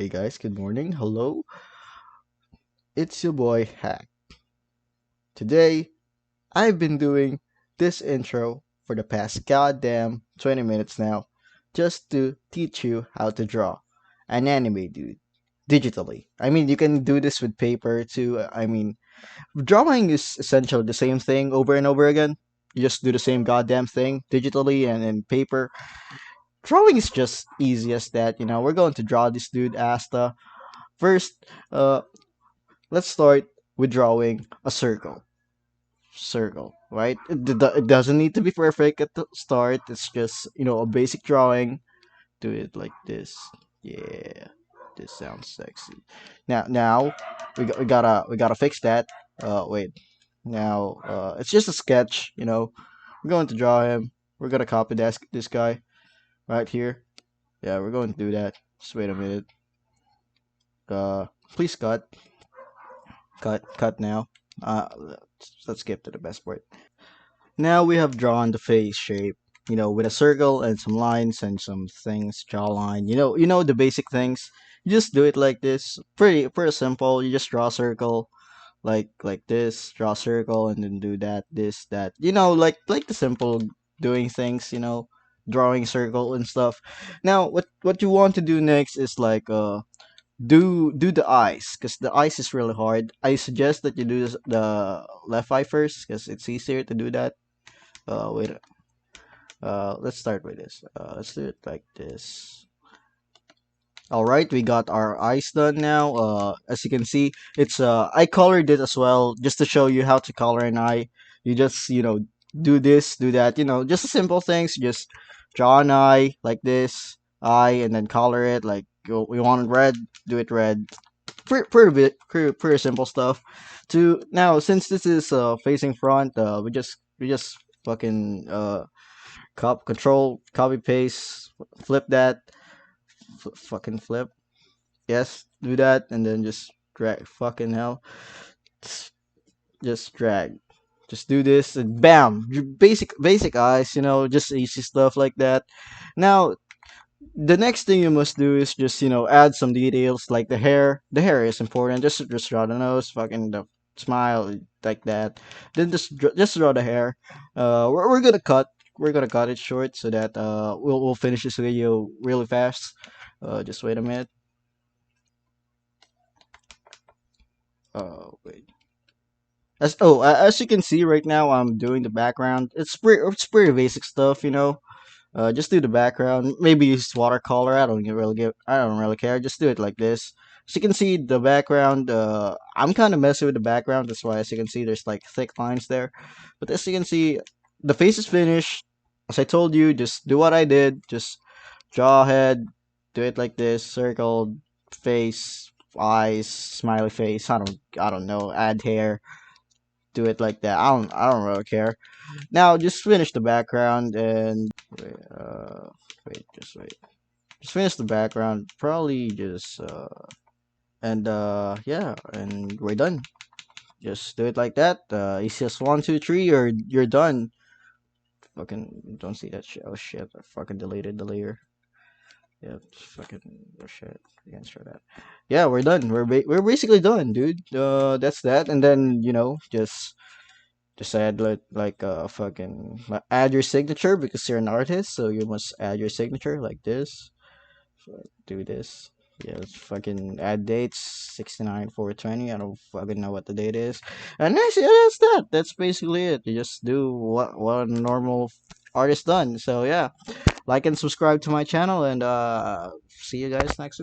Hey guys, good morning. Hello, it's your boy Hack. Today, I've been doing this intro for the past goddamn 20 minutes now just to teach you how to draw an anime, dude, digitally. I mean, you can do this with paper too. Drawing is essentially the same thing over and over again. You just do the same goddamn thing digitally and in paper. Drawing is just easy as that. We're going to draw this dude Asta. First, let's start with drawing a circle, right? It doesn't need to be perfect at the start. It's just a basic drawing. Do it like this. Yeah, this sounds sexy. Now we gotta fix that. Wait. Now it's just a sketch. We're going to draw him. We're gonna copy this guy right here. Yeah, we're going to do that. Just wait a minute. Please cut now. Let's skip to the best part. Now we have drawn the face shape, with a circle and some lines and some things, jawline. The basic things. You just do it like this. Pretty simple. You just draw a circle, like this. Draw a circle and then do that, this, that. Like the simple doing things. Drawing circle and stuff. Now, what you want to do next is like do the eyes because the eyes is really hard. I suggest that you do the left eye first because it's easier to do that. Wait. Let's start with this. Let's do it like this. All right, we got our eyes done now. As you can see, it's I colored it as well just to show you how to color an eye. You just do this, do that. Just simple things. You just draw an eye like this, eye, and then color it. Like we want it red, do it red. Pretty simple stuff. To now, since this is facing front, we just fucking control copy paste, flip that, fucking flip. Yes, do that, and then just drag. Fucking hell, just drag. Just do this and bam, your basic eyes. Just easy stuff like that. Now the next thing you must do is just add some details like the hair. The hair is important. Just draw the nose, fucking the smile like that. Then just draw the hair. We're gonna cut. We're gonna cut it short so that we'll finish this video really fast. Just wait a minute. Wait. As you can see right now, I'm doing the background. It's pretty basic stuff. Just do the background. Maybe use watercolor. I don't really care. Just do it like this. As you can see, the background. I'm kind of messy with the background. That's why, as you can see, there's like thick lines there. But as you can see, the face is finished. As I told you, just do what I did. Just draw a head. Do it like this. Circle, face, eyes, smiley face. I don't know. Add hair. Do it like that. I don't really care. Now just finish the background and wait, just wait. Just finish the background. Probably just and yeah, and we're done. Just do it like that. It's just 1, 2, 3. You're done. Fucking don't see that shit. Oh shit! I fucking deleted the layer. Yeah, fucking oh shit. Against for that. Yeah, we're done. We're basically done, dude. That's that. And then just add add your signature because you're an artist, so you must add your signature like this. So do this. Yeah, let's fucking add dates 69/4/20. I don't fucking know what the date is. And that's that. That's basically it. You just do what a normal artist done. So yeah, like and subscribe to my channel, and see you guys next week.